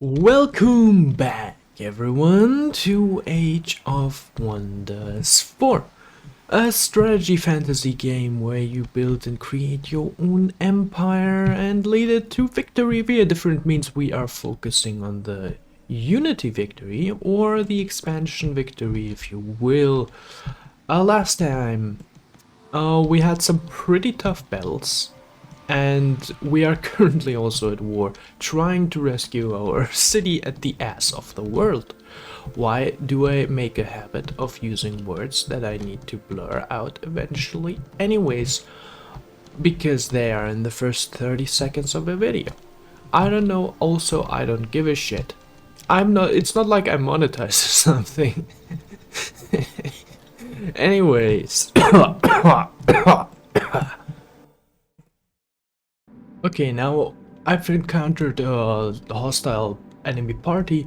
Welcome back, everyone, to Age of Wonders 4, a strategy fantasy game where you build and create your own empire and lead it to victory via different means. We are focusing on the Unity victory, or the expansion victory, if you will. Last time, we had some pretty tough battles. And we are currently also at war, trying to rescue our city at the ass of the world. Why do I make a habit of using words that I need to blur out eventually? Anyways, because they are in the first 30 seconds of a video. I don't know, also I don't give a shit. It's not like I monetize or something. Anyways. Okay, now I've encountered a hostile enemy party,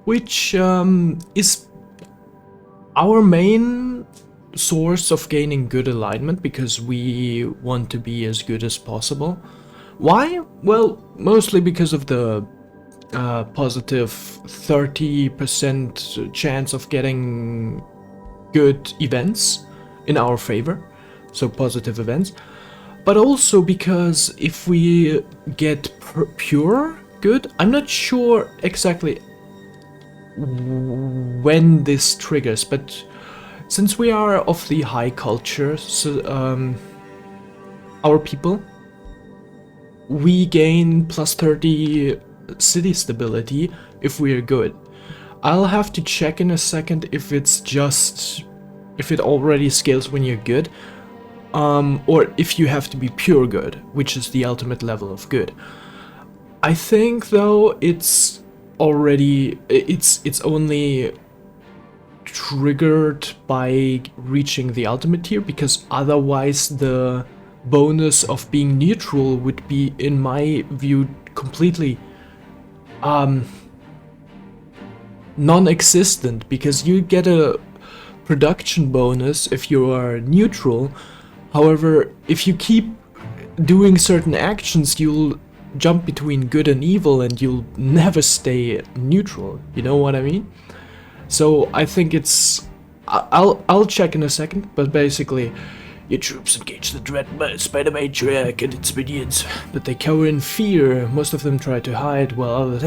which is our main source of gaining good alignment because we want to be as good as possible. Why? Well, mostly because of the positive 30% chance of getting good events in our favor, so positive events. But also because if we get pure good, I'm not sure exactly when this triggers, but since we are of the high culture, so, our people, we gain plus 30 city stability if we are good. I'll have to check in a second if it already scales when you're good. Or if you have to be pure good, which is the ultimate level of good. I think though it's only triggered by reaching the ultimate tier, because otherwise the bonus of being neutral would be, in my view, completely non-existent, because you get a production bonus if you are neutral. However, if you keep doing certain actions, you'll jump between good and evil and you'll never stay neutral, you know what I mean? So I think it's... I'll check in a second, but basically, your troops engage the dread spider matriarch and its minions, but they cower in fear. Most of them try to hide, while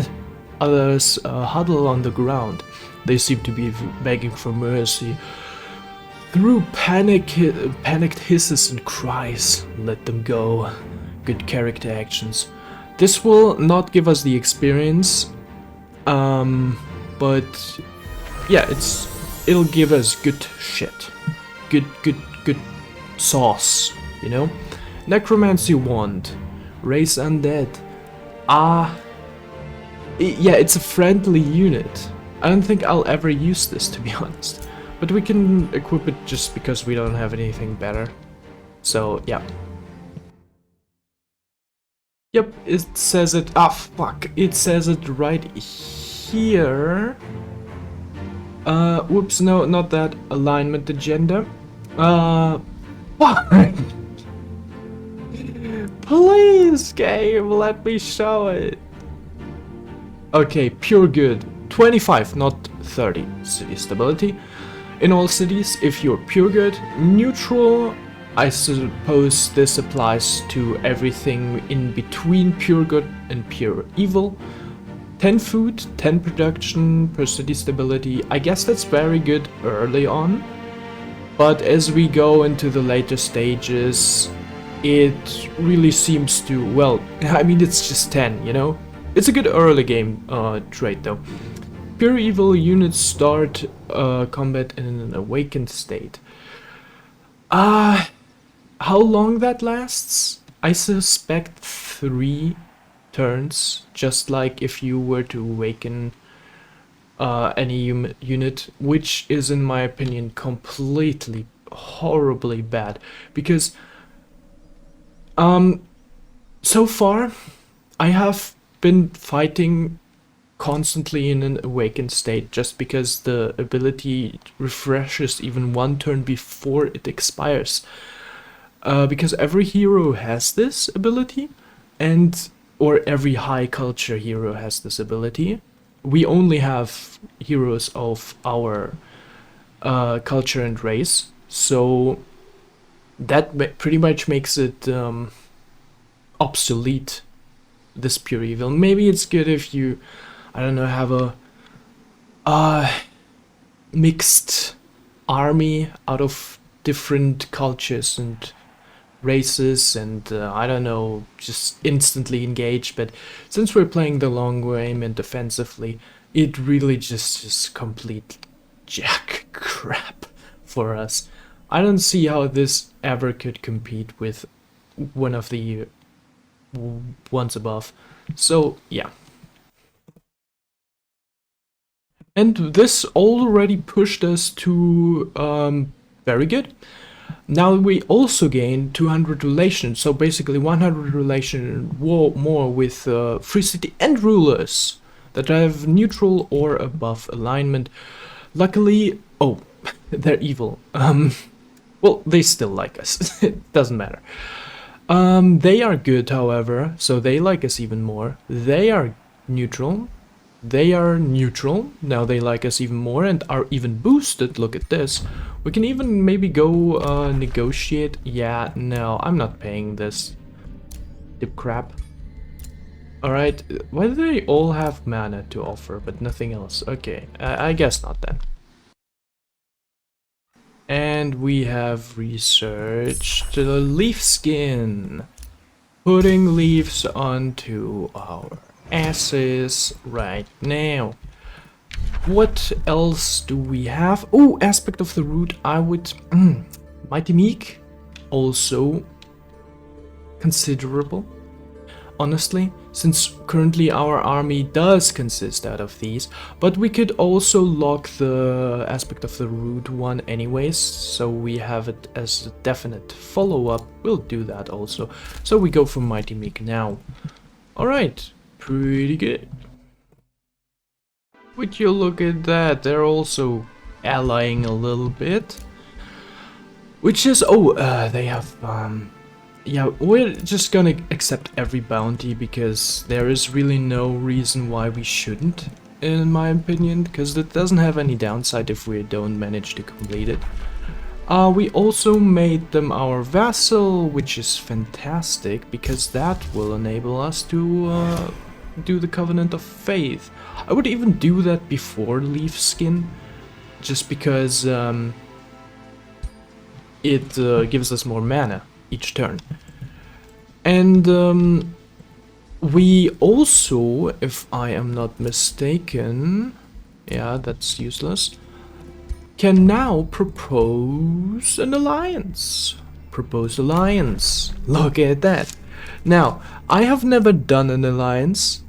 others huddle on the ground. They seem to be begging for mercy. Through panicked hisses and cries, let them go. Good character actions. This will not give us the experience, but yeah, it'll give us good shit, good sauce, you know. Necromancy wand, raise undead. Yeah, it's a friendly unit. I don't think I'll ever use this, to be honest. But we can equip it just because we don't have anything better. So, yeah. Yep, it says it... Ah, fuck. It says it right here. Whoops, no, not that. Alignment agenda. Fuck! Please, game, let me show it. Okay, pure good. 25, not 30 city stability. In all cities, if you're pure good. Neutral, I suppose this applies to everything in between pure good and pure evil. 10 food, 10 production per city stability. I guess that's very good early on, but as we go into the later stages, it really seems to, well, I mean, it's just 10, you know? It's a good early game trait though. Pure evil units start combat in an awakened state. How long that lasts? I suspect 3 turns, just like if you were to awaken any unit, which is, in my opinion, completely horribly bad, because so far I have been fighting constantly in an awakened state, just because the ability refreshes even 1 turn before it expires. Because every hero has this ability, and or every high culture hero has this ability. We only have heroes of our culture and race, so that pretty much makes it obsolete, this pure evil. Maybe it's good if you, I don't know, have a mixed army out of different cultures and races, and I don't know, just instantly engage. But since we're playing the long game and defensively, it really just complete jack crap for us. I don't see how this ever could compete with one of the ones above. So yeah. And this already pushed us to very good. Now we also gain 200 relations, so basically 100 relation more with Free City and rulers that have neutral or above alignment. Luckily, oh, they're evil. Well, they still like us. It doesn't matter. They are good, however, so they like us even more. They are neutral. They are neutral. Now they like us even more and are even boosted. Look at this. We can even maybe go negotiate. Yeah, no, I'm not paying this. Dip crap. Alright, why do they all have mana to offer but nothing else? Okay, I guess not then. And we have researched the leaf skin. Putting leaves onto our asses right now. What else do we have? Oh, aspect of the root. I would... Mighty Meek. Also considerable. Honestly, since currently our army does consist out of these, but we could also lock the aspect of the root one anyways, so we have it as a definite follow-up. We'll do that also. So we go for Mighty Meek now. Alright, pretty good. Would you look at that, they're also allying a little bit. Which is, they have, yeah, we're just gonna accept every bounty because there is really no reason why we shouldn't, in my opinion, because it doesn't have any downside if we don't manage to complete it. We also made them our vassal, which is fantastic because that will enable us to do the Covenant of Faith. I would even do that before Leaf Skin, just because it gives us more mana each turn. And we also, if I am not mistaken, yeah, that's useless, can now propose an alliance. Propose alliance. Look at that. Now, I have never done an alliance.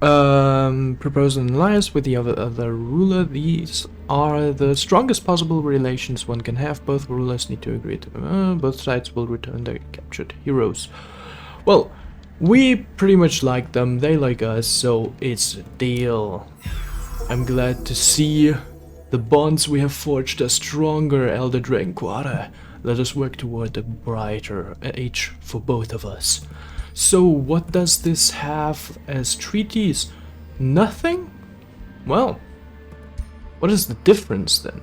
Propose an alliance with the other ruler. These are the strongest possible relations one can have. Both rulers need to agree to both sides will return their captured heroes. Well, we pretty much like them, they like us, so it's a deal. I'm glad to see the bonds we have forged are stronger, Elder Dragon Quarter. Let us work toward a brighter age for both of us. So what does this have as treaties? Nothing? Well, what is the difference then?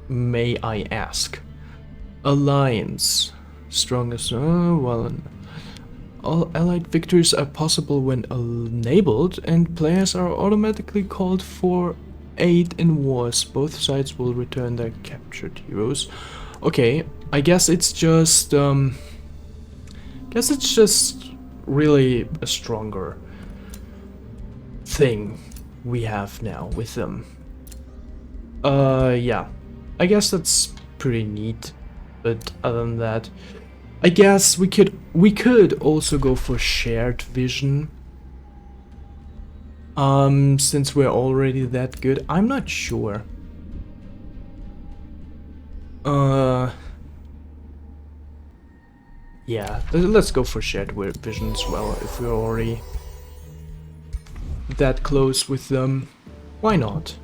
May I ask? Alliance. Strongest, well, all allied victories are possible when enabled, and players are automatically called for aid in wars. Both sides will return their captured heroes. Okay, I guess it's just really a stronger thing we have now with them. Yeah, I guess that's pretty neat, but other than that, I guess we could also go for shared vision. Since we're already that good, I'm not sure. Yeah, let's go for shared vision as well, if we're already that close with them. Why not?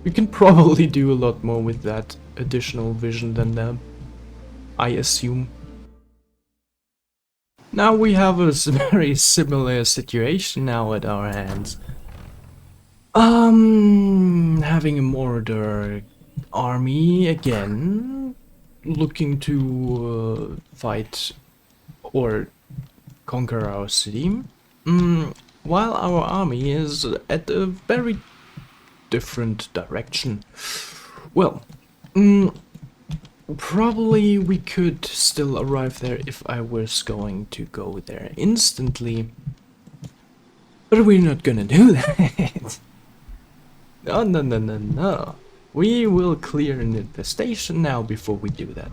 We can probably do a lot more with that additional vision than them, I assume. Now we have a very similar situation now at our hands. Having a Mordor army again, looking to fight or conquer our city, while our army is at a very different direction. Well, probably we could still arrive there if I was going to go there instantly, but we're not gonna do that. No, no, no, no, no. We will clear an infestation now before we do that.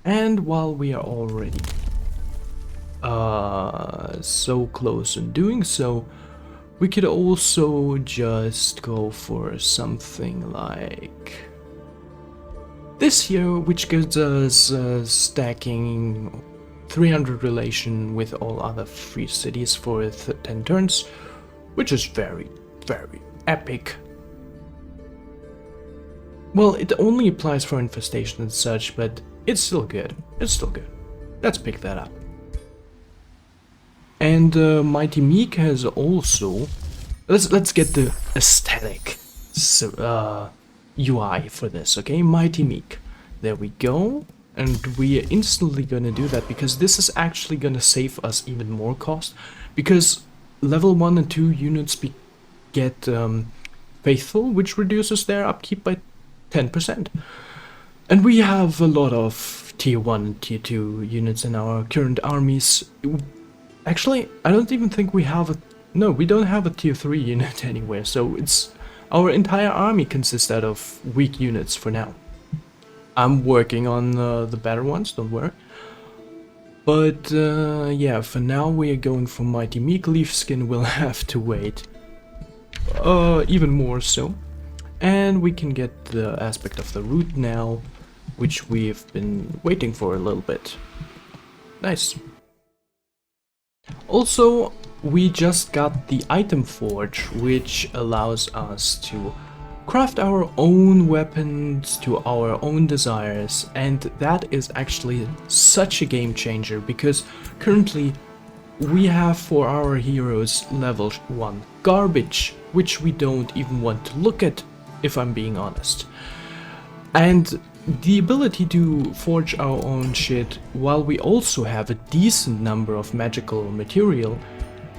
And while we are already so close in doing so, we could also just go for something like this here, which gives us stacking 300 relation with all other free cities for 10 turns, which is very, very epic. Well, it only applies for infestation and such, but it's still good. It's still good. Let's pick that up. And Mighty Meek has also... Let's get the aesthetic UI for this, okay? Mighty Meek. There we go. And we are instantly gonna do that, because this is actually gonna save us even more cost. Because level 1 and 2 units get Faithful, which reduces their upkeep by 10%. And we have a lot of tier 1 and tier 2 units in our current armies. Actually, I don't even think we have a... No, we don't have a tier 3 unit anywhere, so it's... Our entire army consists out of weak units for now. I'm working on the better ones, don't worry. But yeah, for now we are going for Mighty Meek. Leafskin will have to wait. Even more so. And we can get the aspect of the root now, which we've been waiting for a little bit. Nice. Also, we just got the item forge, which allows us to craft our own weapons to our own desires, and that is actually such a game changer, because currently we have for our heroes level 1 garbage, which we don't even want to look at, if I'm being honest. And the ability to forge our own shit while we also have a decent number of magical material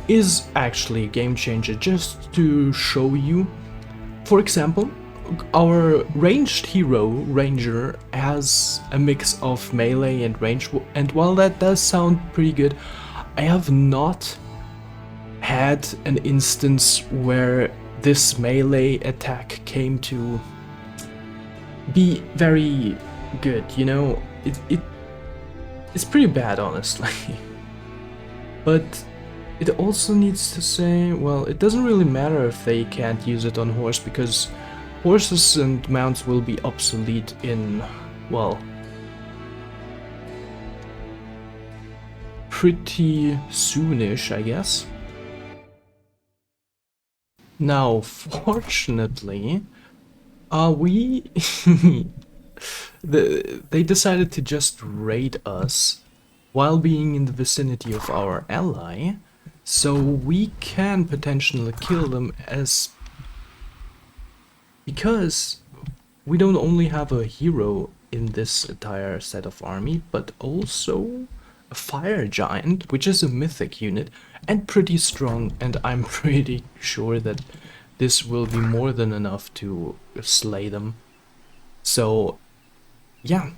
is actually a game changer. Just to show you, for example, our ranged hero, Ranger, has a mix of melee and range, and while that does sound pretty good, I have not had an instance where this melee attack came to be very good, you know? It's pretty bad, honestly. But it also needs to say, well, it doesn't really matter if they can't use it on horse, because horses and mounts will be obsolete in, well, pretty soonish, I guess. Now, fortunately, they decided to just raid us while being in the vicinity of our ally, so we can potentially kill them, because we don't only have a hero in this entire set of army, but also a fire giant, which is a mythic unit and pretty strong, and I'm pretty sure that this will be more than enough to slay them. So yeah,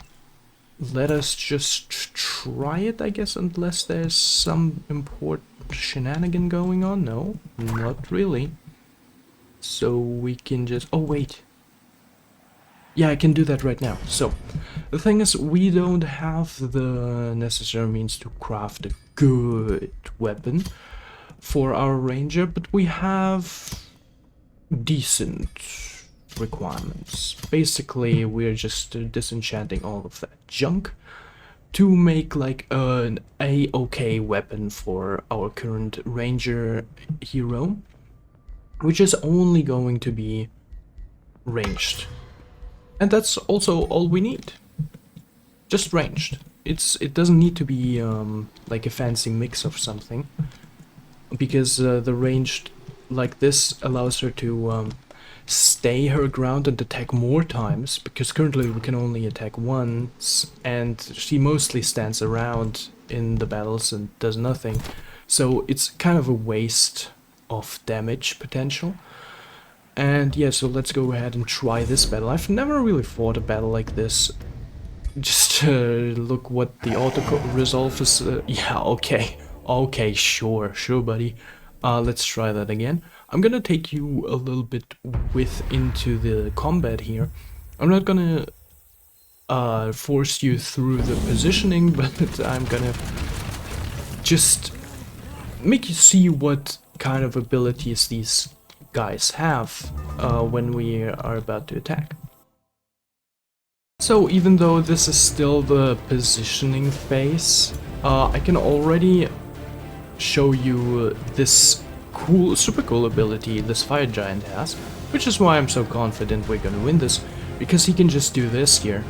let us just try it, I guess, unless there's some important shenanigan going on. No, not really. So we can just... Oh, wait. Yeah, I can do that right now. So, the thing is, we don't have the necessary means to craft a good weapon for our ranger, but we have decent requirements. Basically, we're just disenchanting all of that junk to make like an A-okay weapon for our current ranger hero, which is only going to be ranged. And that's also all we need. Just ranged. it doesn't need to be like a fancy mix of something, because the ranged like this allows her to stay her ground and attack more times, because currently we can only attack once, and she mostly stands around in the battles and does nothing. So it's kind of a waste of damage potential. And yeah, so let's go ahead and try this battle. I've never really fought a battle like this. Just look what the auto resolve is. Yeah, okay. Okay, sure, buddy. Let's try that again. I'm gonna take you a little bit into the combat here. I'm not gonna force you through the positioning, but I'm gonna just make you see what kind of abilities these guys have when we are about to attack. So even though this is still the positioning phase, I can already show you this super cool ability this fire giant has, which is why I'm so confident we're gonna win this, because he can just do this here,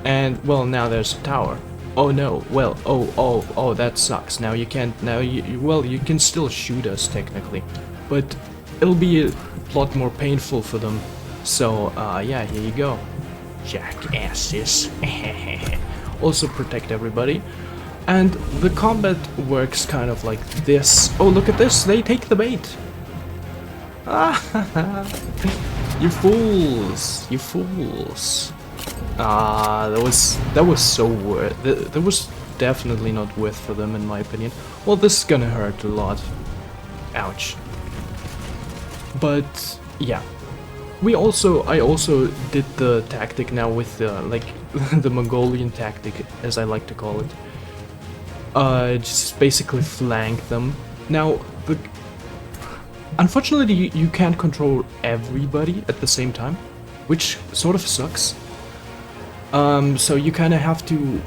and well, now there's a tower. Oh no, well, oh, that sucks. Now you can't, well, you can still shoot us technically, but it'll be a lot more painful for them. So yeah, here you go, jackasses. Also protect everybody. And the combat works kind of like this. Oh, look at this, they take the bait. You fools, you fools. That was so worth. That was definitely not worth for them, in my opinion. Well, this is gonna hurt a lot. Ouch. But yeah, I also did the tactic now with the like the Mongolian tactic, as I like to call it. Just basically flank them. Now, unfortunately, you can't control everybody at the same time, which sort of sucks. So you kind of have to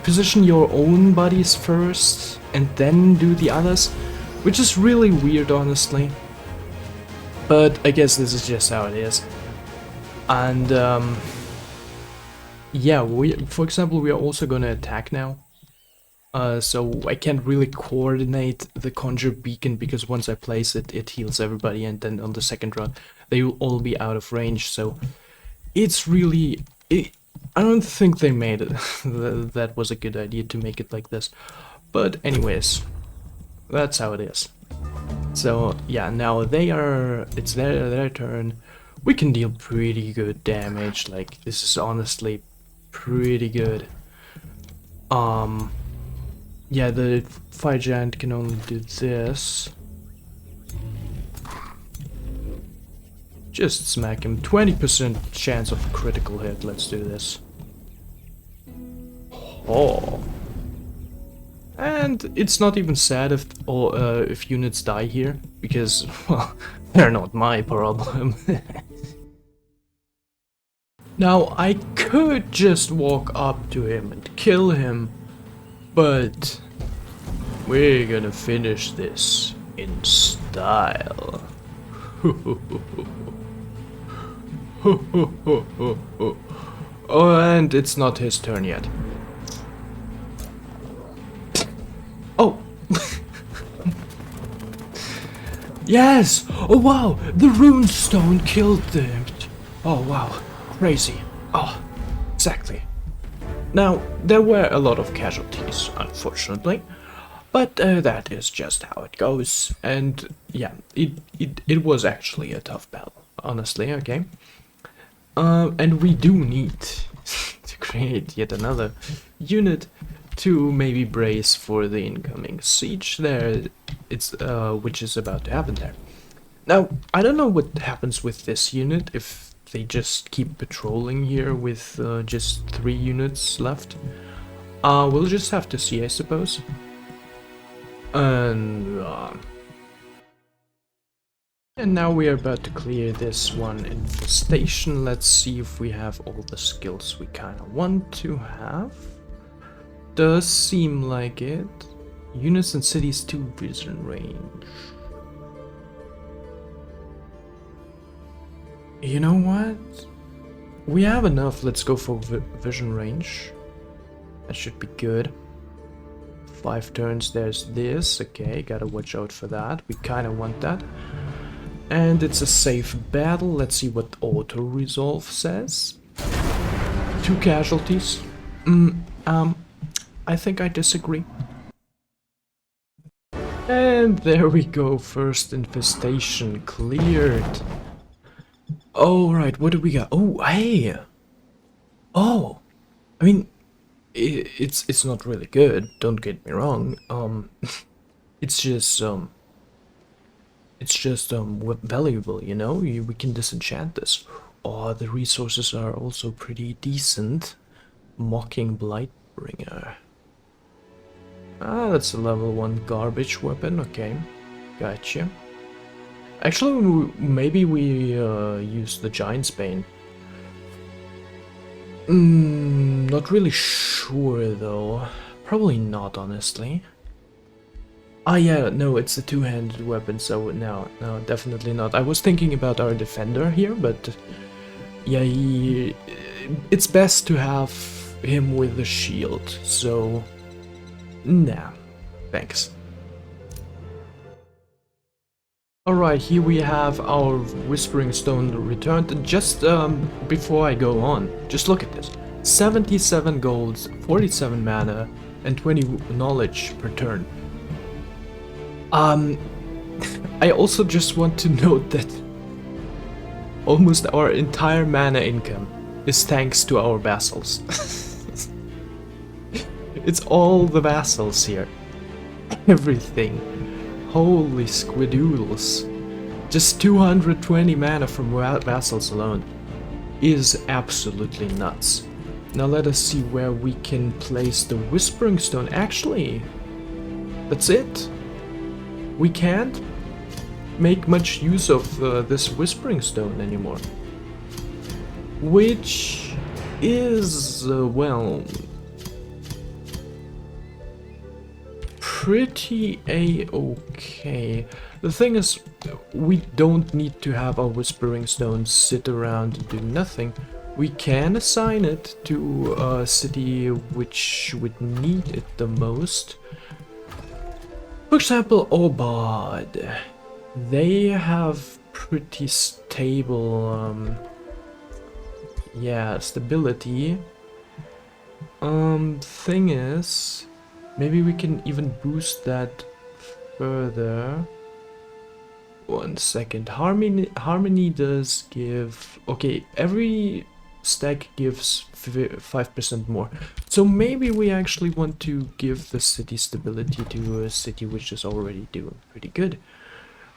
position your own buddies first and then do the others, which is really weird, honestly. But I guess this is just how it is. And yeah, for example, we are also gonna attack now. So I can't really coordinate the conjure beacon, because once I place it, it heals everybody, and then on the second run they will all be out of range. So it's really, I don't think they made it. That was a good idea to make it like this. But anyways, that's how it is. So yeah, now it's their turn. We can deal pretty good damage. Like, this is honestly pretty good. Yeah, the fire giant can only do this. Just smack him. 20% chance of critical hit. Let's do this. Oh. And it's not even sad if units die here, because, well, they're not my problem. Now, I could just walk up to him and kill him, but we're gonna finish this in style. Oh, and it's not his turn yet. Oh! Yes! Oh wow! The rune stone killed them! Oh wow, crazy. Oh, exactly. Now, there were a lot of casualties, unfortunately, but that is just how it goes. And yeah, it was actually a tough battle, honestly, okay? And we do need to create yet another unit to maybe brace for the incoming siege there, which is about to happen there. Now, I don't know what happens with this unit, if they just keep patrolling here with just 3 units left. We'll just have to see, I suppose. And now we are about to clear this one infestation. Let's see if we have all the skills we kind of want to have. Does seem like it. Units and cities to vision range. You know what? We have enough. Let's go for vision range. That should be good. 5 turns, there's this. Okay, gotta watch out for that. We kinda want that. And it's a safe battle. Let's see what auto-resolve says. 2 casualties. I think I disagree. And there we go, first infestation cleared. Oh, right, what do we got? Oh, hey! Oh! I mean, it's not really good, don't get me wrong. It's just valuable, you know? We can disenchant this. Oh, the resources are also pretty decent. Mocking Blightbringer. Ah, that's a level 1 garbage weapon, okay. Gotcha. Actually, maybe we use the Giant's Bane. Not really sure though. Probably not, honestly. Ah yeah, no, it's a 2-handed weapon, so no, definitely not. I was thinking about our defender here, but yeah, it's best to have him with the shield, so nah, thanks. Alright, here we have our Whispering Stone returned. Just before I go on, just look at this. 77 golds, 47 mana, and 20 knowledge per turn. I also just want to note that almost our entire mana income is thanks to our vassals. It's all the vassals here. Everything. Holy squidoodles. Just 220 mana from vassals alone is absolutely nuts. Now let us see where we can place the Whispering Stone. Actually, that's it. We can't make much use of this Whispering Stone anymore. Which is, well, pretty a-okay. The thing is, we don't need to have our Whispering Stone sit around and do nothing. We can assign it to a city which would need it the most. For example, Obad. They have pretty stable, yeah, stability. Thing is, maybe we can even boost that further. 1 second. Harmony does give... Okay, every stack gives 5% more. So maybe we actually want to give the city stability to a city which is already doing pretty good.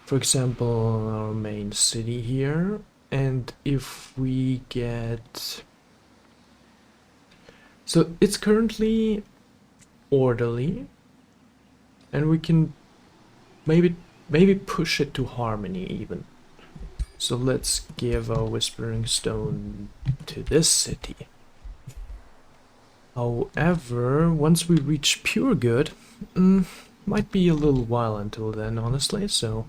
For example, our main city here. And if we get... So it's currently orderly. And we can maybe push it to harmony even. So let's give our Whispering Stone to this city. However, once we reach pure good, might be a little while until then, honestly, so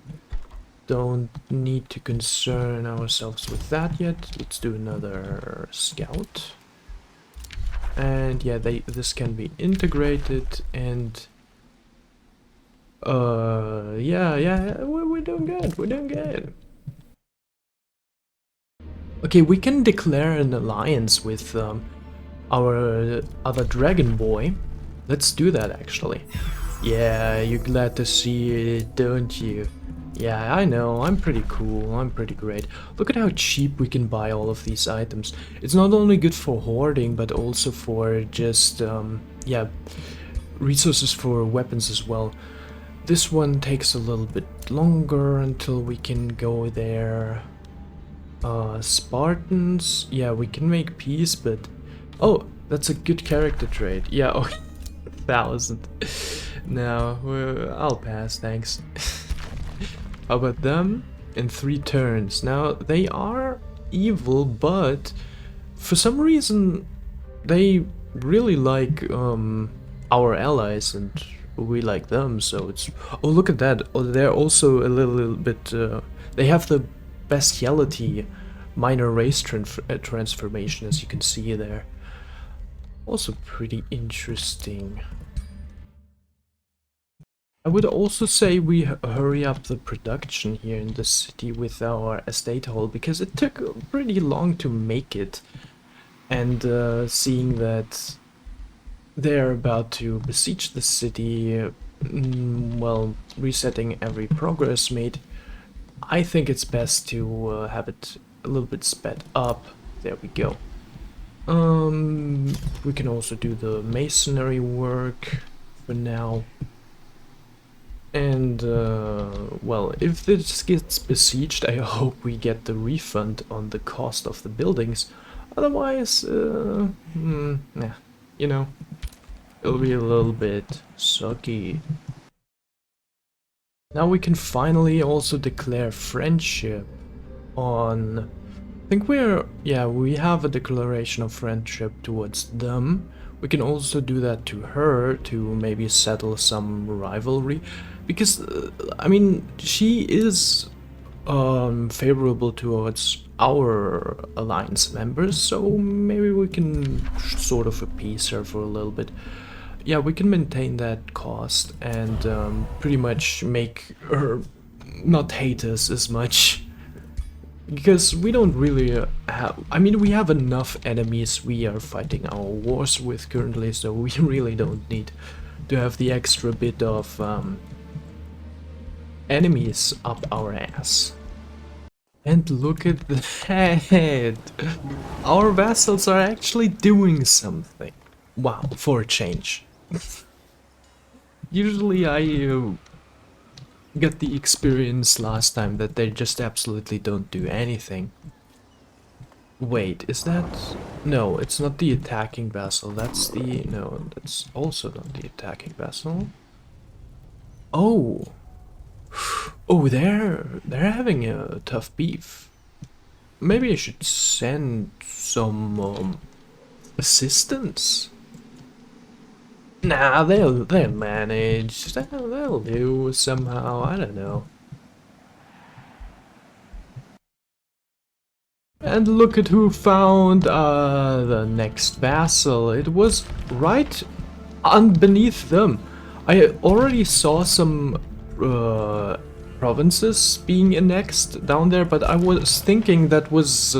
don't need to concern ourselves with that yet. Let's do another scout. And yeah, this can be integrated, and yeah, we're doing good, we're doing good. Okay, we can declare an alliance with our other dragon boy. Let's do that, actually. Yeah, you're glad to see it, don't you? Yeah, I know, I'm pretty cool, I'm pretty great. Look at how cheap we can buy all of these items. It's not only good for hoarding, but also for just, yeah, resources for weapons as well. This one takes a little bit longer until we can go there. Spartans, yeah, we can make peace, but... Oh, that's a good character trait. Yeah, oh, 1,000. No, I'll pass, thanks. How about them? In 3 turns. Now, they are evil, but for some reason they really like our allies, and we like them, so it's... Oh, look at that. Oh, they're also a little bit... they have the bestiality minor race transformation, as you can see there. Also pretty interesting. I would also say we hurry up the production here in the city with our estate hall, because it took pretty long to make it. And seeing that they're about to besiege the city, well, resetting every progress made, I think it's best to have it a little bit sped up. There we go. We can also do the masonry work for now. And, well, if this gets besieged, I hope we get the refund on the cost of the buildings. Otherwise, nah, you know, it'll be a little bit sucky. Now we can finally also declare friendship on... I think we have a declaration of friendship towards them. We can also do that to her to maybe settle some rivalry. Because, I mean, she is favorable towards our alliance members, so maybe we can sort of appease her for a little bit. Yeah, we can maintain that cost and pretty much make her not hate us as much. Because we don't really have... I mean, we have enough enemies we are fighting our wars with currently, so we really don't need to have the extra bit of enemies up our ass. And look at that! Our vassals are actually doing something. Wow, for a change. Usually I got the experience last time that they just absolutely don't do anything. Wait, is that... No, it's not the attacking vassal, that's the... No, that's also not the attacking vassal. Oh! Oh, they're having a tough beef. Maybe I should send some assistance. Nah, they'll manage. They'll do somehow. I don't know. And look at who found the next vassal. It was right beneath them. I already saw some provinces being annexed down there, but I was thinking that was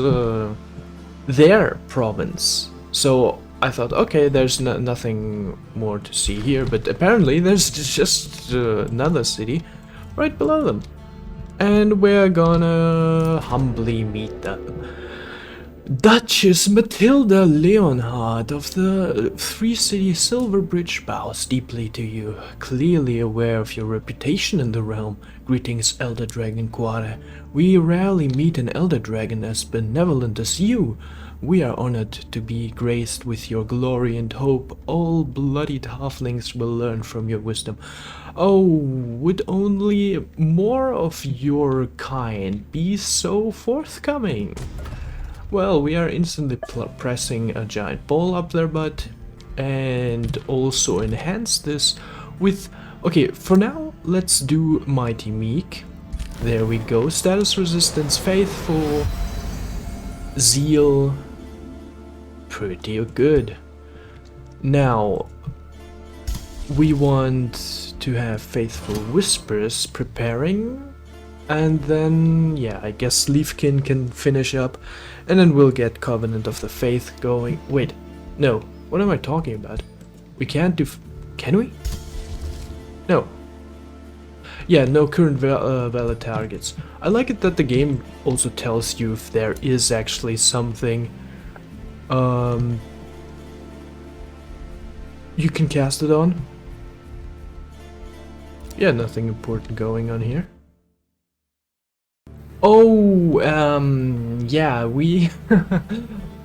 their province. So I thought, okay, there's nothing more to see here, but apparently there's just another city right below them. And we're gonna humbly meet them. Duchess Matilda Leonhard of the Three City Silver Bridge bows deeply to you, clearly aware of your reputation in the realm. Greetings, Elder Dragon Quare. We rarely meet an Elder Dragon as benevolent as you. We are honored to be graced with your glory and hope all bloodied halflings will learn from your wisdom. Oh, would only more of your kind be so forthcoming? Well, we are instantly pressing a giant ball up their butt and also enhance this with... Okay, for now, let's do Mighty Meek. There we go. Status Resistance, Faithful, Zeal. Pretty good. Now, we want to have Faithful Whispers preparing. And then, yeah, I guess Leafkin can finish up. And then we'll get Covenant of the Faith going. Wait, no. What am I talking about? We can't do... Can we? No. Yeah, no current valid targets. I like it that the game also tells you if there is actually something you can cast it on. Yeah, nothing important going on here. Oh, yeah, we...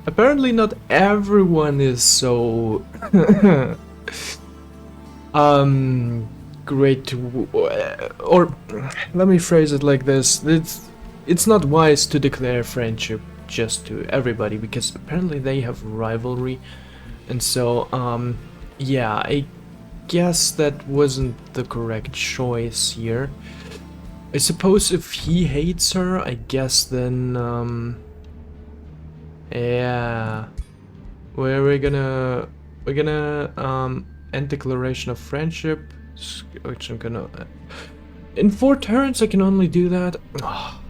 Apparently not everyone is so... great to... Or, let me phrase it like this. It's not wise to declare friendship just to everybody, because apparently they have rivalry. And so, yeah, I guess that wasn't the correct choice here. I suppose if he hates her, I guess then, yeah, where are we gonna We're gonna end declaration of friendship, which I'm gonna... in 4 turns I can only do that. Oh,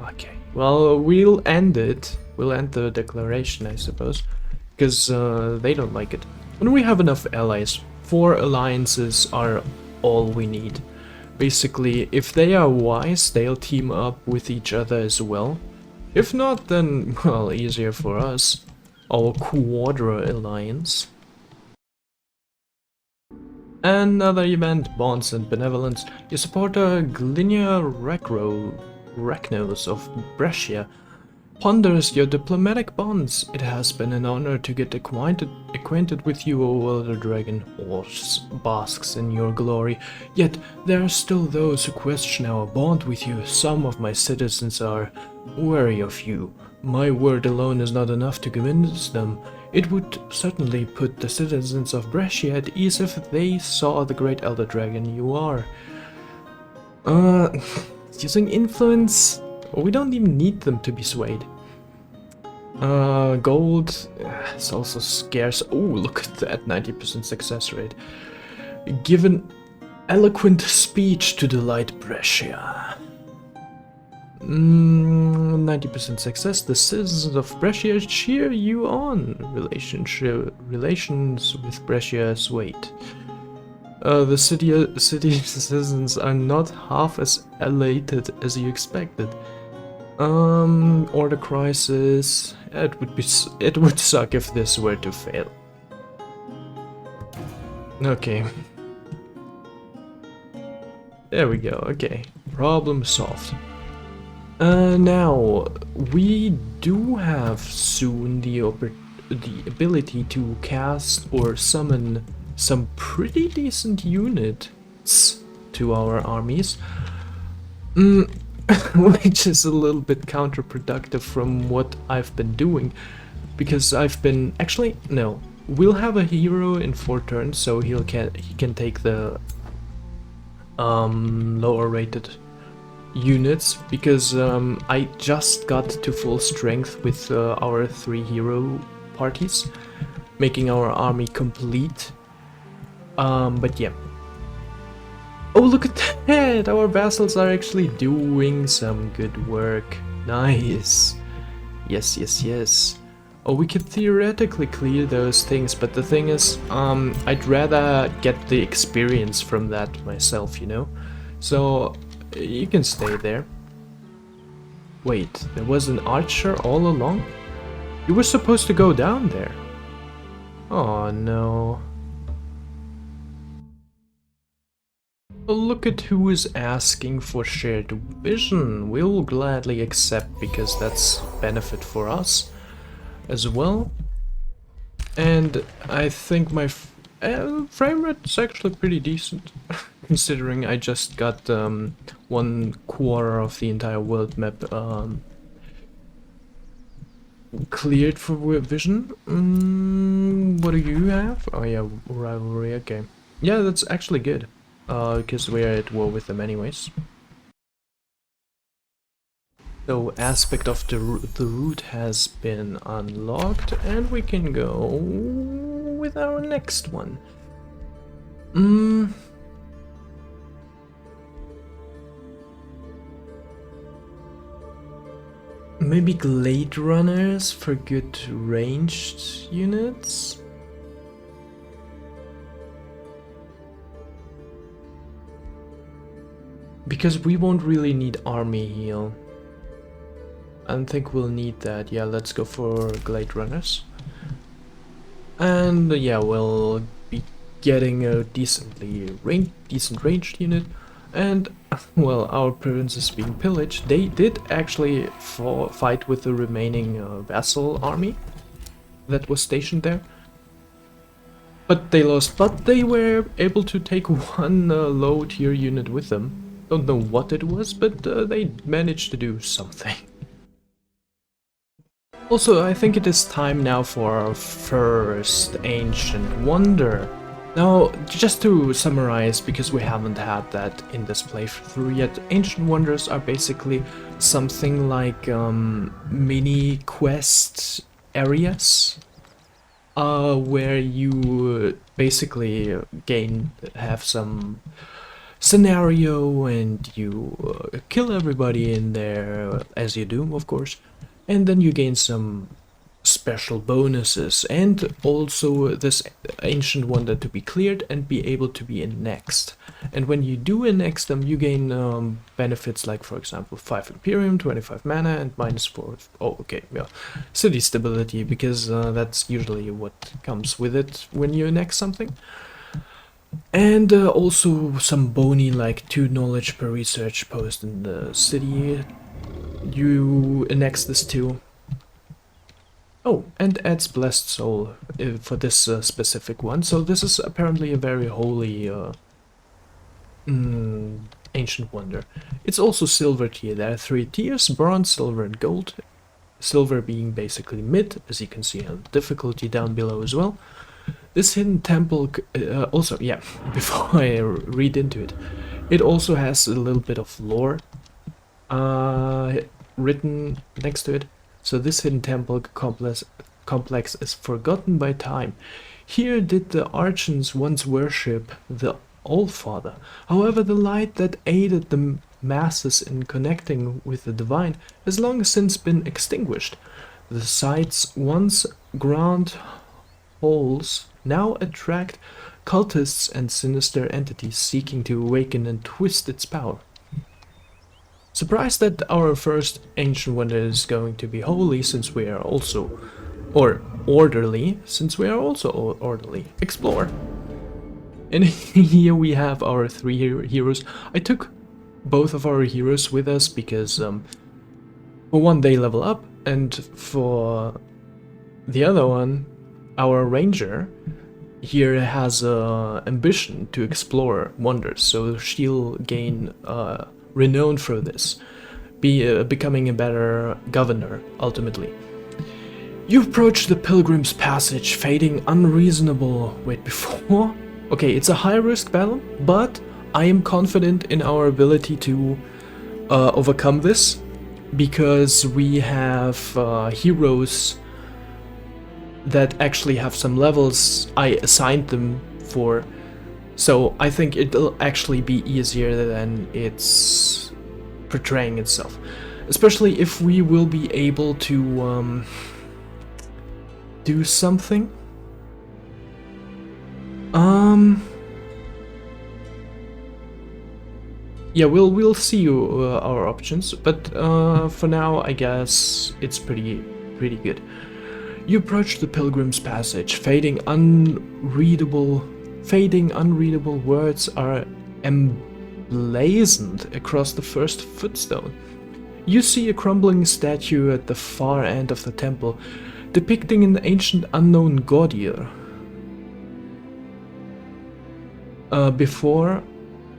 okay, well, we'll end it. We'll end the declaration, I suppose, because they don't like it. When we have enough allies, 4 alliances are all we need. Basically, if they are wise, they'll team up with each other as well. If not, then, well, easier for us. Our Quadra alliance. Another event, Bonds and Benevolence. You support a Glinia Rachnos of Brescia. Ponders your diplomatic bonds. It has been an honor to get acquainted with you, O Elder Dragon. Horse basks in your glory. Yet there are still those who question our bond with you. Some of my citizens are wary of you. My word alone is not enough to convince them. It would certainly put the citizens of Brescia at ease if they saw the great Elder Dragon you are. Using influence? We don't even need them to be swayed. Gold is also scarce. Oh, look at that 90% success rate. Give an eloquent speech to delight Brescia. 90% success. The citizens of Brescia cheer you on. Relations with Brescia swayed. The city citizens are not half as elated as you expected. Order crisis. It would suck if this were to fail. Okay. There we go. Okay. Problem solved. Now we do have soon the ability to cast or summon some pretty decent units to our armies, which is a little bit counterproductive from what I've been doing, because I've been no. We'll have a hero in 4 turns, so he can take the lower rated units, because I just got to full strength with our 3 hero parties, making our army complete. But yeah. Oh, look at that! Our vassals are actually doing some good work. Nice. Yes, yes, yes. Oh, we could theoretically clear those things, but the thing is, I'd rather get the experience from that myself, you know? So, you can stay there. Wait, there was an archer all along? You were supposed to go down there. Oh no. Well, look at who is asking for shared vision. We'll gladly accept, because that's benefit for us as well. And I think my frame rate is actually pretty decent, considering I just got 1/4 of the entire world map cleared for vision. What do you have? Oh yeah, rivalry, okay. Yeah, that's actually good. Because we're at war with them anyways. So aspect of the route has been unlocked, and we can go with our next one. Maybe Glade Runners for good ranged units? Because we won't really need army heal. I don't think we'll need that. Yeah, let's go for Glade Runners. And yeah, we'll be getting a decent ranged unit. And well, our province is being pillaged. They did actually fight with the remaining vassal army that was stationed there. But they lost. But they were able to take 1 low tier unit with them. Don't know what it was, but they managed to do something. Also, I think it is time now for our first Ancient Wonder. Now, just to summarize, because we haven't had that in this playthrough yet, Ancient Wonders are basically something like mini quest areas where you basically have some scenario and you kill everybody in there, as you do, of course, and then you gain some special bonuses and also this ancient wonder to be cleared and be able to be annexed. And when you do annex them, you gain benefits like, for example, 5 Imperium, 25 mana, and -4. Oh, okay, yeah, city stability, because that's usually what comes with it when you annex something. And also some boni like 2 knowledge per research post in the city. You annex this too. Oh, and adds Blessed Soul for this specific one. So this is apparently a very holy ancient wonder. It's also silver tier. There are 3 tiers: bronze, silver, and gold. Silver being basically mid, as you can see on the difficulty down below as well. This hidden temple also, yeah, before I read into it, it also has a little bit of lore written next to it. So this hidden temple complex is forgotten by time. Here did the Archons once worship the Allfather. However, the light that aided the masses in connecting with the divine has long since been extinguished. The site's once grand halls now attract cultists and sinister entities seeking to awaken and twist its power. Surprised that our first ancient wonder is going to be holy, since we are also, or orderly, since we are also orderly. Explore. And here we have our 3 heroes. I took both of our heroes with us because for one they level up, and for the other one, our ranger here has ambition to explore wonders, so she'll gain renown for this, becoming a better governor, ultimately. You approach the Pilgrim's Passage, fading unreasonable... Wait, before? Okay, it's a high-risk battle, but I am confident in our ability to overcome this, because we have heroes that actually have some levels I assigned them for. So I think it'll actually be easier than it's portraying itself. Especially if we will be able to do something. Yeah, we'll see our options, but for now I guess it's pretty good. You approach the Pilgrim's Passage, fading unreadable words are emblazoned across the first footstone. You see a crumbling statue at the far end of the temple, depicting an ancient unknown Gaudier. Before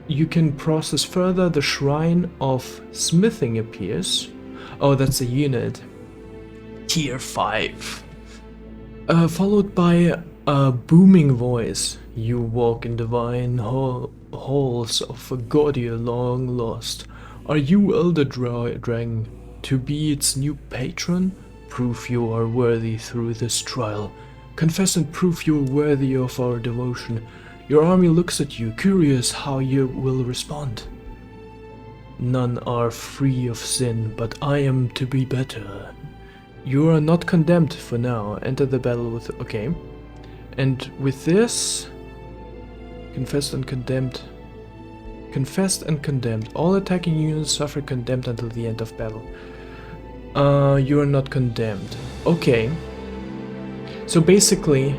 you can process further, the Shrine of Smithing appears. Oh, that's a unit. Tier 5. Followed by a booming voice. You walk in divine halls of a Gaudier long lost. Are you Elder Drang to be its new patron? Prove you are worthy through this trial. Confess and prove you are worthy of our devotion. Your army looks at you, curious how you will respond. None are free of sin, but I am to be better. You are not condemned for now. Enter the battle with... Okay. And with this... Confessed and condemned. Confessed and condemned. All attacking units suffer condemned until the end of battle. You are not condemned. Okay. So basically,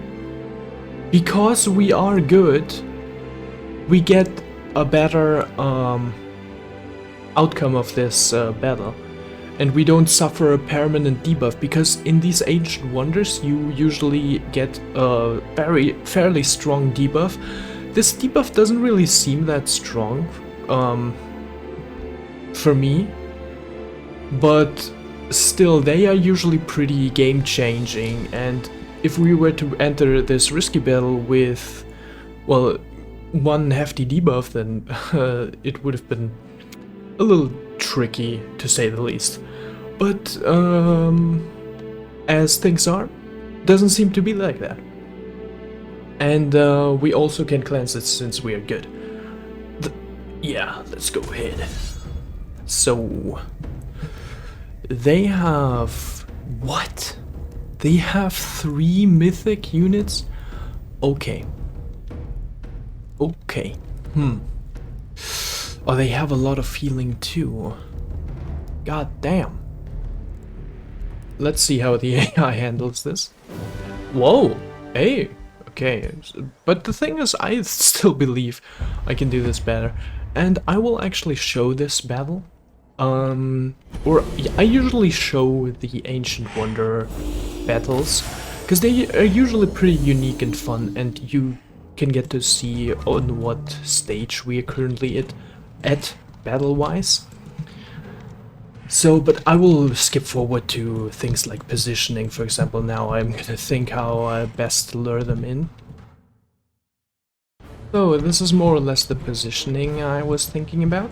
because we are good, we get a better outcome of this battle. And we don't suffer a permanent debuff, because in these ancient wonders you usually get a fairly strong debuff. This debuff doesn't really seem that strong for me, but still they are usually pretty game changing, and if we were to enter this risky battle with, well, one hefty debuff, then it would have been a little tricky, to say the least. But as things are, doesn't seem to be like that. And we also can cleanse it since we are good. Yeah, let's go ahead. So they have what? They have 3 mythic units? Okay. Okay. Oh, they have a lot of healing too. God damn. Let's see how the AI handles this. Whoa! Hey! Okay, but the thing is, I still believe I can do this better. And I will actually show this battle. Or I usually show the Ancient Wonder battles, because they are usually pretty unique and fun, and you can get to see on what stage we are currently at battle-wise. So, but I will skip forward to things like positioning, for example. Now I'm gonna think how best to lure them in. So, this is more or less the positioning I was thinking about.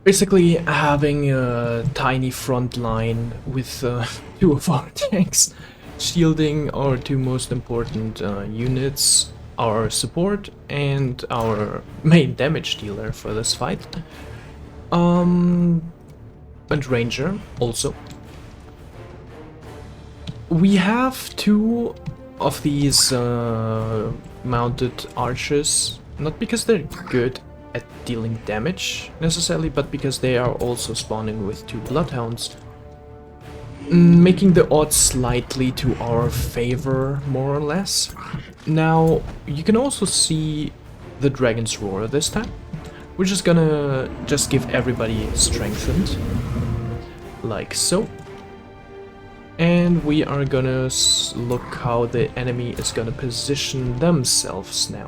Basically, having a tiny front line with 2 of our tanks shielding our 2 most important units, our support and our main damage dealer for this fight. And ranger also. We have 2 of these mounted archers, not because they're good at dealing damage necessarily, but because they are also spawning with 2 bloodhounds, making the odds slightly to our favor, more or less. Now, you can also see the Dragon's Roar this time. We're just gonna give everybody strengthened, like so. And we are gonna look how the enemy is gonna position themselves now.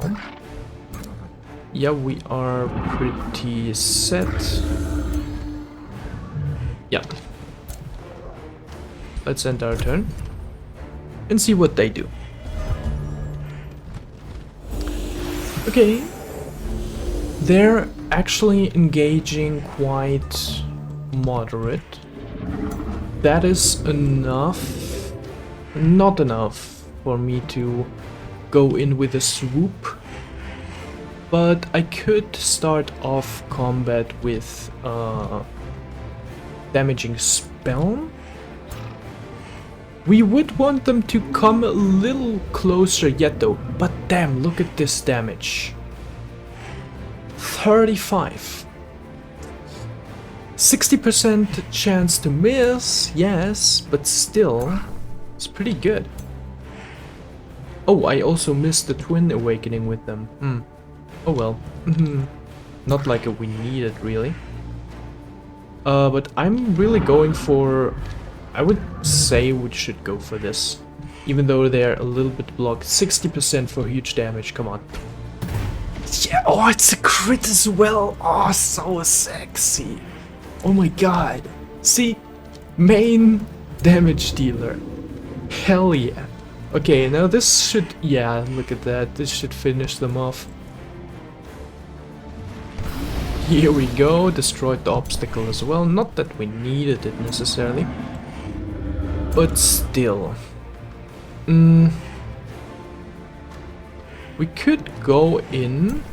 Yeah, we are pretty set. Yeah. Let's end our turn and see what they do. Okay. They're actually engaging quite moderate. That is enough, not enough for me to go in with a swoop, but I could start off combat with damaging spell. We would want them to come a little closer yet though, but damn, look at this damage. 35. 60% chance to miss, yes, but still, it's pretty good. Oh, I also missed the Twin Awakening with them. Oh well. Not like we need it, really. But I'm really going for... I would say we should go for this. Even though they're a little bit blocked. 60% for huge damage, come on. Yeah, oh, it's a crit as well. Oh, so sexy. Oh my god. See? Main damage dealer. Hell yeah. Okay, now this should... Yeah, look at that. This should finish them off. Here we go. Destroyed the obstacle as well. Not that we needed it necessarily. But still. We could go in.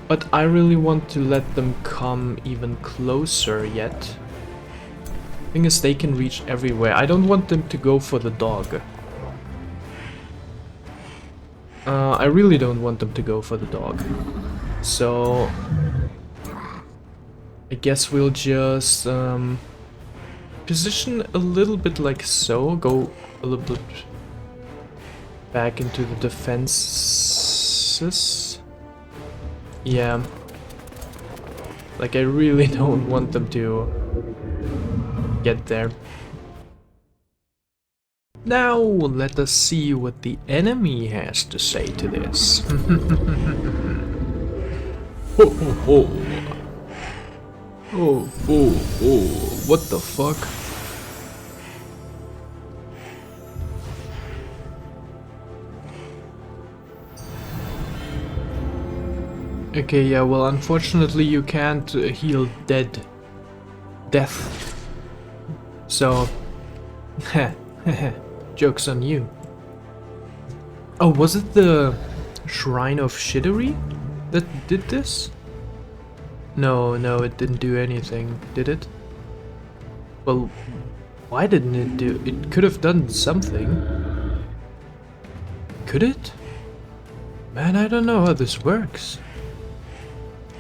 But I really want to let them come even closer yet. Thing is, they can reach everywhere. I don't want them to go for the dog. I really don't want them to go for the dog. So... I guess we'll just position a little bit like so. Go a little bit back into the defenses. Yeah. Like, I really don't want them to get there. Now, let us see what the enemy has to say to this. Ho ho ho. Oh, oh, oh. What the fuck? Okay, yeah, well, unfortunately you can't heal death. So, joke's on you. Oh, was it the Shrine of Shidori that did this? No, no, it didn't do anything, did it? Well, why didn't it do... It could have done something. Could it? Man, I don't know how this works.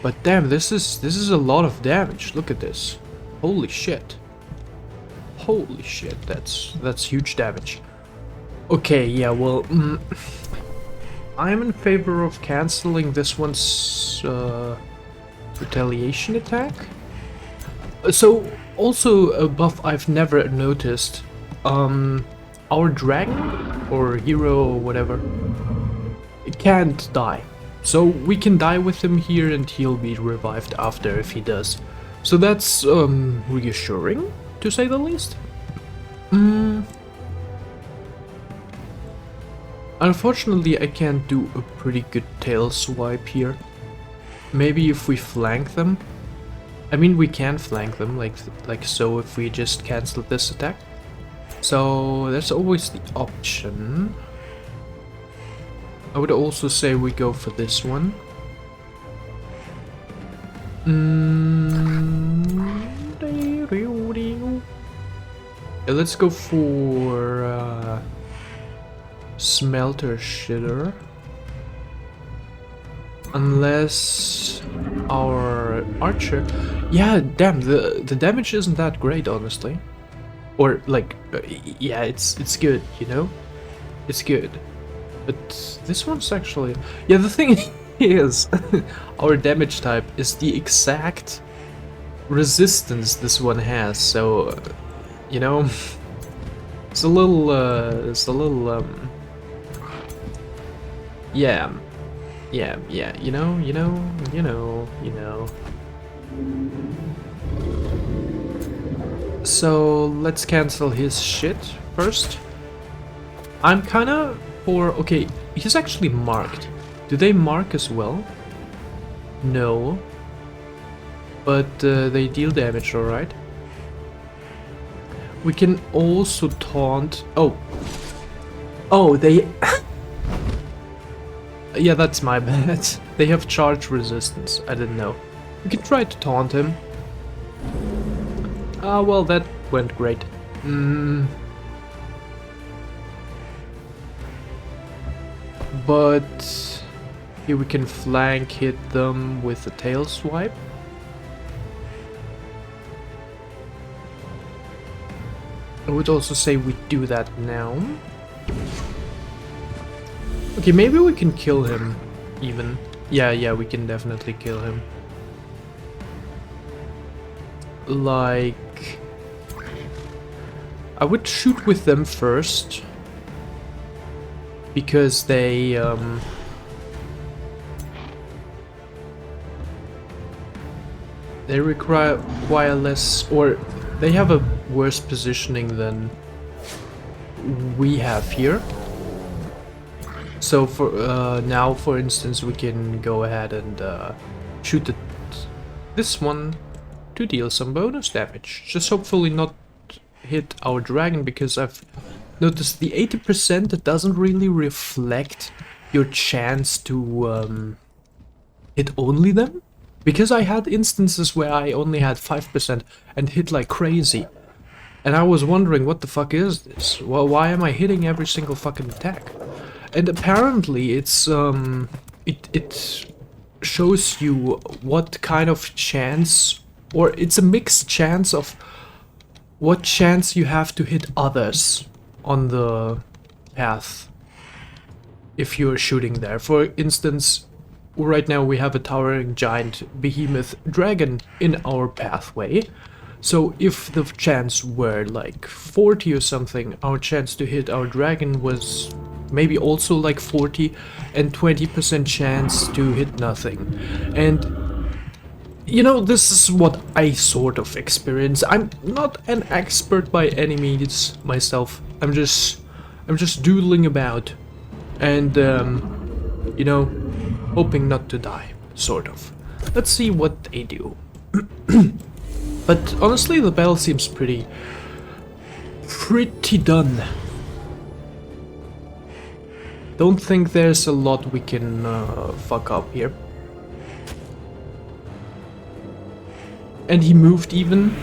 But damn, this is a lot of damage. Look at this. Holy shit. Holy shit, that's huge damage. Okay, yeah, well, I'm in favor of canceling this one's retaliation attack. So, also a buff I've never noticed. Our dragon, or hero, or whatever, it can't die. So we can die with him here and he'll be revived after if he does. So that's reassuring, to say the least. Unfortunately, I can't do a pretty good tail swipe here. Maybe if we flank them. I mean, we can flank them, like so, if we just cancel this attack. So that's always the option. I would also say we go for this one. Yeah, let's go for Smelter Shitter. Unless our archer... Yeah, damn, the damage isn't that great, honestly. Or, like, yeah, it's good, you know? It's good. But this one's actually... Yeah, the thing is, our damage type is the exact resistance this one has, so, you know, it's a little, yeah, you know. So, let's cancel his shit first. I'm kinda for... Okay, he's actually marked. Do they mark as well? No. But they deal damage, alright. We can also taunt... Oh. Oh, they... Yeah, that's my bad. They have charge resistance. I didn't know. We can try to taunt him. Ah, well, that went great. But here we can flank hit them with a tail swipe. I would also say we do that now. Okay, maybe we can kill him even. Yeah, we can definitely kill him. Like... I would shoot with them first. Because they, they require less, or they have a worse positioning than we have here. So for now, for instance, we can go ahead and shoot this one to deal some bonus damage. Just hopefully not hit our dragon, because I've noticed the 80% doesn't really reflect your chance to hit only them. Because I had instances where I only had 5% and hit like crazy. And I was wondering, what the fuck is this? Well, why am I hitting every single fucking attack? And apparently it's it shows you what kind of chance, or it's a mixed chance of what chance you have to hit others on the path if you're shooting there. For instance, right now we have a towering giant behemoth dragon in our pathway. So if the chance were like 40 or something, our chance to hit our dragon was maybe also like 40, and 20% chance to hit nothing. And you know, this is what I sort of experience. I'm not an expert by any means myself. I'm just doodling about and you know, hoping not to die, sort of. Let's see what they do. But honestly, the battle seems pretty done. Don't think there's a lot we can fuck up here. And he moved even.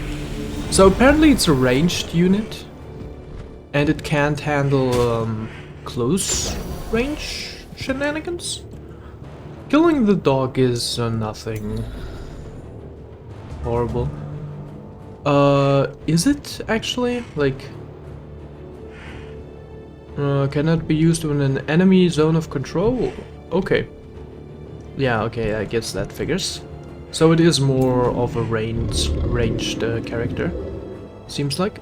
So apparently it's a ranged unit. And it can't handle close range shenanigans. Killing the dog is nothing horrible. Is it actually? Like, cannot be used when an enemy zone of control? Okay. Yeah, okay, I guess that figures. So it is more of a ranged character, seems like.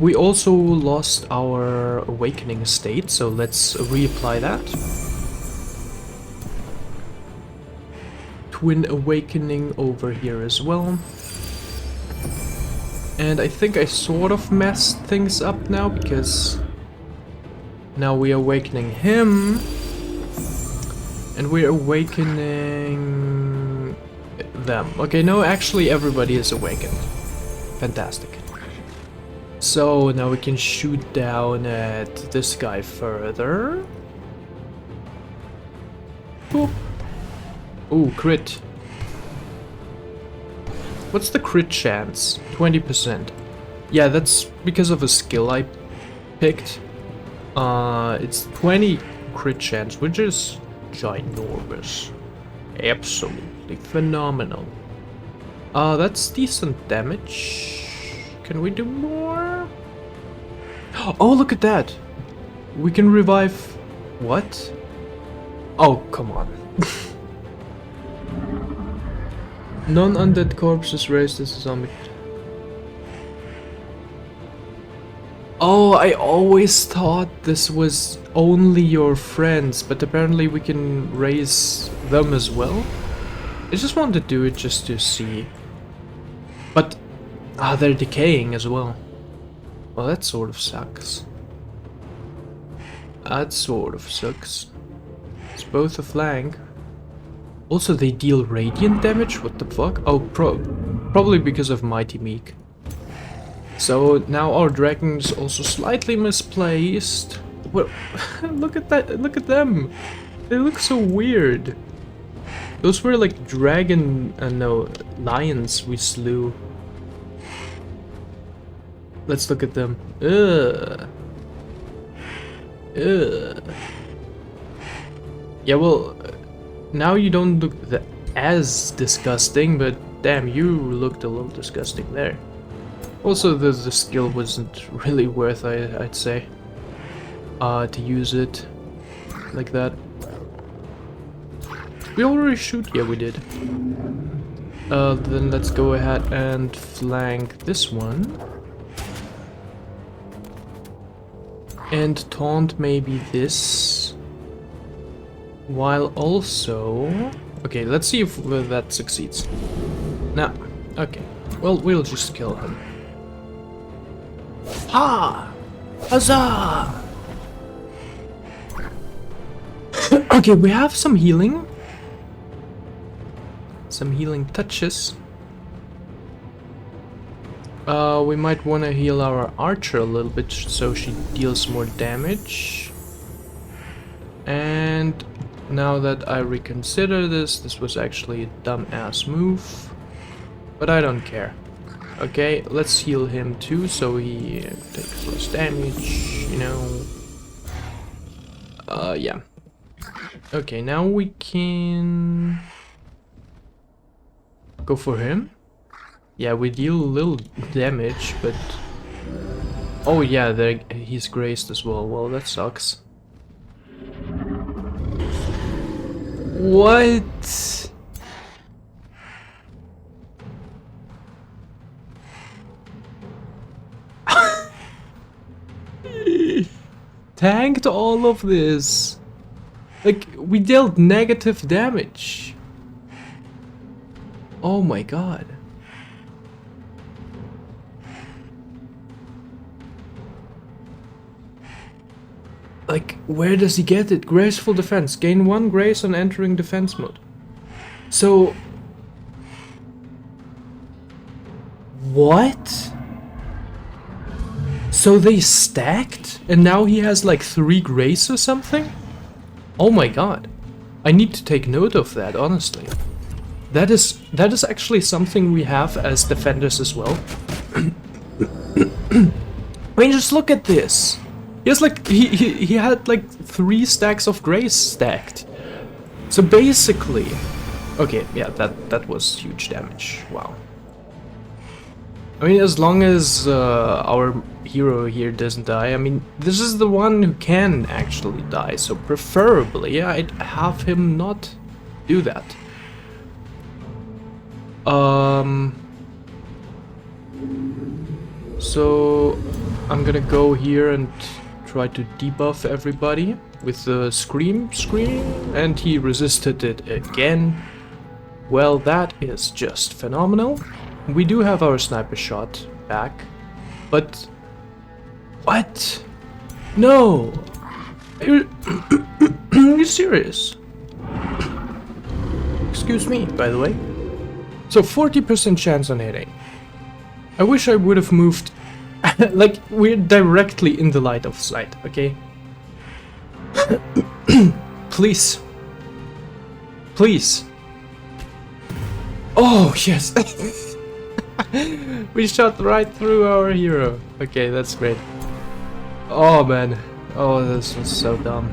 We also lost our awakening state, so let's reapply that. Twin awakening over here as well. And I think I sort of messed things up now, because now we're awakening him. And we're awakening them. Okay, no, actually everybody is awakened. Fantastic. So now we can shoot down at this guy further. Boop. Ooh, crit. What's the crit chance? 20%. Yeah, that's because of a skill I picked. It's 20 crit chance, which is ginormous. Absolutely phenomenal. That's decent damage. Can we do more? Oh, look at that! We can revive... What? Oh, come on. Non-undead corpses raised as a zombie. Oh, I always thought this was only your friends, but apparently we can raise them as well. I just wanted to do it just to see. But, they're decaying as well. Well, that sort of sucks. That sort of sucks. It's both a flank. Also, they deal radiant damage? What the fuck? Oh, probably because of Mighty Meek. So now our dragon's also slightly misplaced. Well, look at that! Look at them! They look so weird. Those were like dragon, no, lions we slew. Let's look at them. Ugh. Ugh. Yeah, well, now you don't look as disgusting, but damn, you looked a little disgusting there. Also, the skill wasn't really worth, I'd say, to use it like that. We already shoot? Yeah, we did. Then let's go ahead and flank this one. And taunt maybe this. While also... Okay, let's see if that succeeds. Nah, okay. Well, we'll just kill him. Ha! Huzzah! Okay, we have some healing. Some healing touches. We might want to heal our archer a little bit so she deals more damage. And now that I reconsider this was actually a dumbass move. But I don't care. Okay, let's heal him too so he takes less damage, you know. Yeah. Okay, now we can go for him. Yeah, we deal a little damage, but... Oh yeah, he's grazed as well. Well, that sucks. What? Tanked all of this. Like, we dealt negative damage. Oh my god. Like, where does he get it? Graceful defense. Gain 1 grace on entering defense mode. So... What? So they stacked? And now he has like 3 grace or something? Oh my god. I need to take note of that, honestly. That is actually something we have as defenders as well. I mean, just look at this. He has like he had like 3 stacks of grace stacked. So basically, okay, yeah, that was huge damage. Wow. I mean, as long as our hero here doesn't die, I mean, this is the one who can actually die, so preferably I'd have him not do that. So I'm gonna go here and try to debuff everybody with the scream, and he resisted it again. Well, that is just phenomenal. We do have our sniper shot back, but what? No! Are you serious? Excuse me, by the way. So 40% chance on hitting. I wish I would have moved. Like, we're directly in the light of sight, okay? Please. Please. Oh, yes. We shot right through our hero. Okay, that's great. Oh, man. Oh, this was so dumb.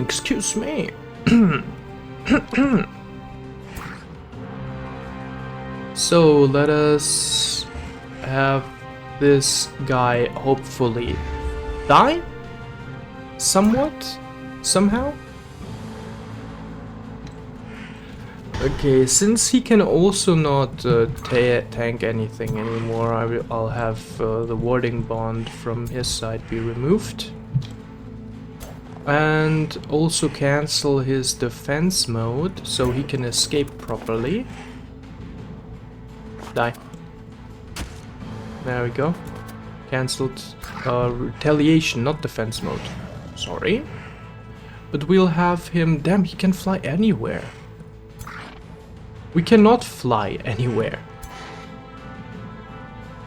Excuse me. So let us have this guy hopefully die? Somewhat? Somehow? Okay, since he can also not tank anything anymore, I'll have the warding bond from his side be removed. And also cancel his defense mode so he can escape properly. Die. There we go. Cancelled. Retaliation, not defense mode. Sorry. But we'll have him... Damn, he can fly anywhere. We cannot fly anywhere.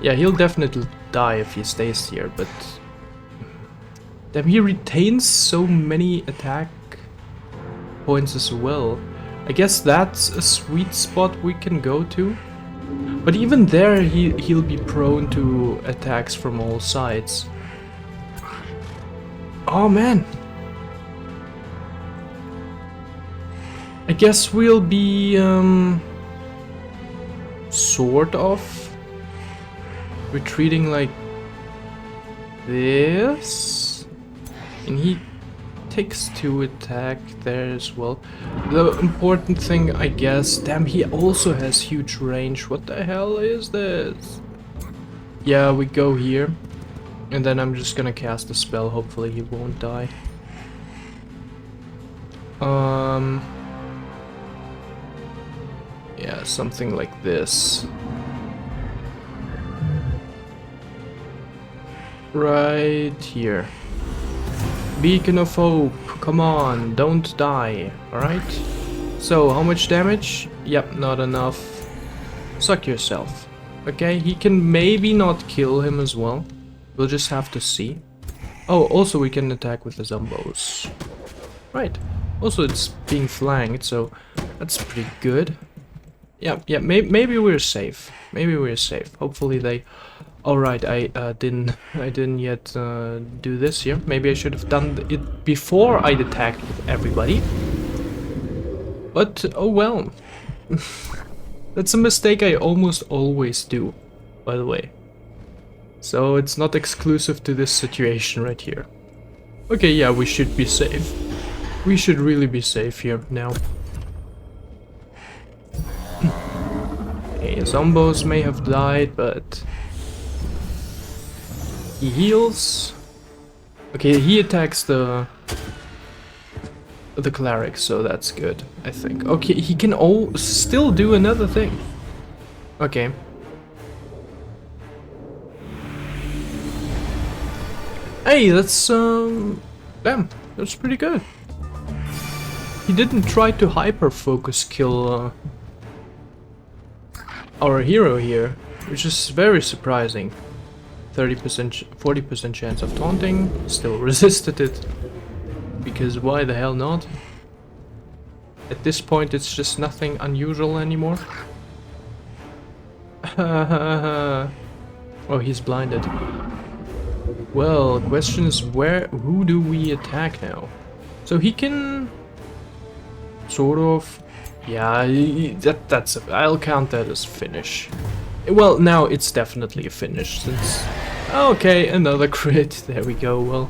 Yeah, he'll definitely die if he stays here, but... Damn, he retains so many attack points as well. I guess that's a sweet spot we can go to. But even there, he'll be prone to attacks from all sides. Oh man! I guess we'll be sort of retreating like this, and he takes 2 attack there as well. The important thing, I guess, damn, he also has huge range. What the hell is this? Yeah, we go here, and then I'm just gonna cast a spell. Hopefully he won't die. Yeah, something like this. Right here. Beacon of Hope, come on, don't die, alright? So, how much damage? Yep, not enough. Suck yourself. Okay, he can maybe not kill him as well. We'll just have to see. Oh, also we can attack with the zombos. Right. Also, it's being flanked, so that's pretty good. Yeah, maybe we're safe. Maybe we're safe. Hopefully they... Alright, I didn't yet do this here. Maybe I should have done it before I'd attacked with everybody. But, oh well. That's a mistake I almost always do, by the way. So it's not exclusive to this situation right here. Okay, yeah, we should be safe. We should really be safe here now. Okay, zombos may have died, but... He heals. Okay, he attacks the cleric, so that's good, I think. Okay, he can still do another thing. Okay. Hey, that's damn, that's pretty good. He didn't try to hyper focus kill our hero here. which is very surprising. 30%, 40% chance of taunting, still resisted it, because why the hell not? At this point it's just nothing unusual anymore. Oh, he's blinded. Well, question is who do we attack now? So he can sort of, yeah, I'll count that as finish. Well, now it's definitely a finish since, okay, another crit, there we go. Well,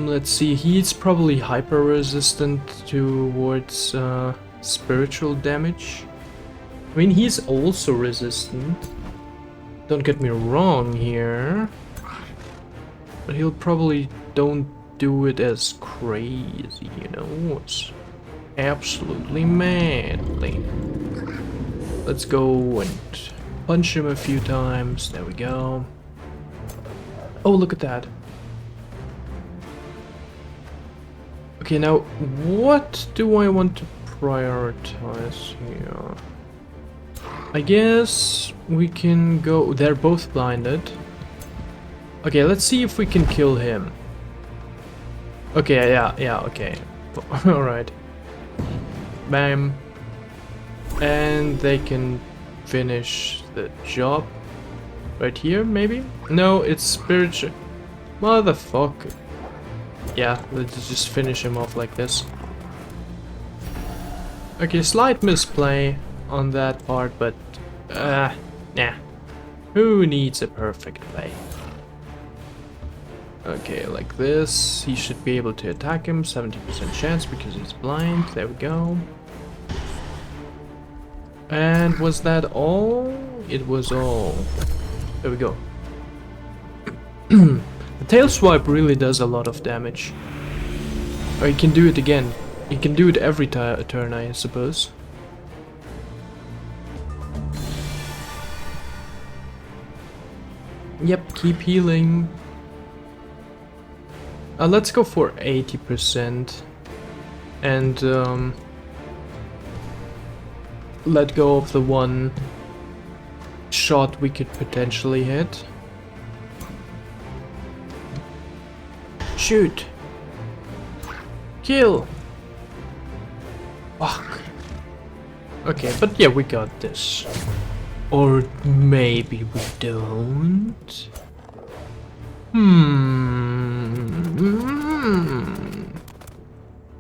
let's see, he's probably hyper resistant towards spiritual damage. I mean, he's also resistant, don't get me wrong here, but he'll probably don't do it as crazy, you know. It's absolutely madly. Let's go and punch him a few times. There we go. Oh, look at that. Okay, now what do I want to prioritize here? I guess we can go... They're both blinded. Okay, let's see if we can kill him. Okay, yeah, okay. Alright. Bam. And they can finish the job. Right here, maybe? No, it's spiritual. Motherfucker. Yeah, let's just finish him off like this. Okay, slight misplay on that part, but nah. Who needs a perfect play? Okay, like this. He should be able to attack him. 70% chance because he's blind. There we go. And was that all? It was all. There we go. The tail swipe really does a lot of damage. Or you can do it again. You can do it every turn, I suppose. Yep, keep healing. Let's go for 80% and let go of the one shot we could potentially hit. Shoot! Kill! Fuck. Okay, but yeah, we got this. Or maybe we don't.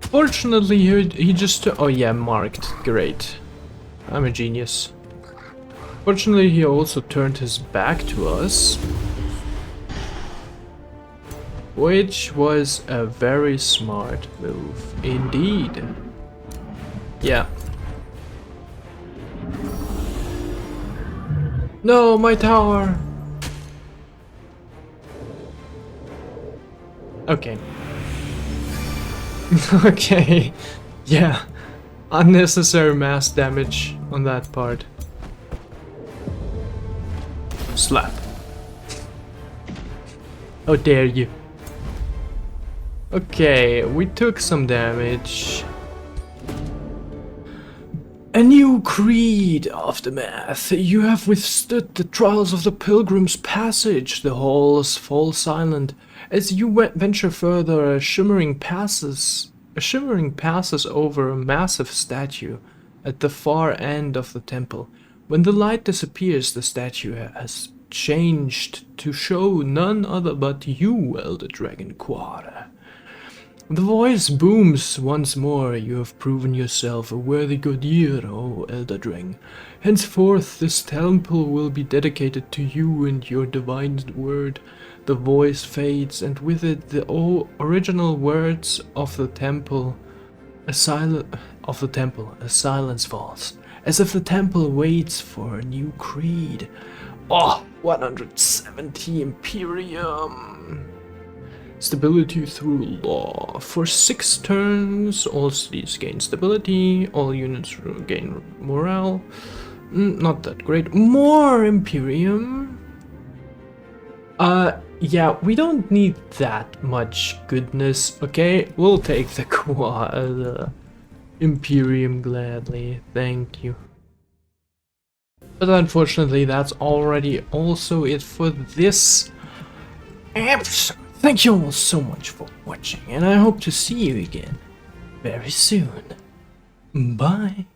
Fortunately, he just... Oh yeah, marked. Great. I'm a genius. Fortunately, he also turned his back to us. Which was a very smart move indeed. Yeah. No, my tower! Okay. Okay. Yeah. Unnecessary mass damage on that part. Slap. How dare you. Okay, we took some damage. A new creed, Aftermath. You have withstood the trials of the Pilgrim's Passage. The halls fall silent. As you venture further, a shimmering passes over a massive statue at the far end of the temple. When the light disappears, the statue has changed to show none other but you, Elder Dragon Quara. The voice booms once more. You have proven yourself a worthy Godir, O Elder Drang. Henceforth, this temple will be dedicated to you and your divine word. The voice fades, and with it the original words of the temple. A silence falls, as if the temple waits for a new creed. Oh, 170 Imperium. Stability through law. For 6 turns, all cities gain stability, all units gain morale. Not that great. More Imperium. Yeah, we don't need that much goodness, okay? We'll take the Imperium gladly. Thank you. But unfortunately, that's already also it for this episode. Thank you all so much for watching, and I hope to see you again very soon. Bye.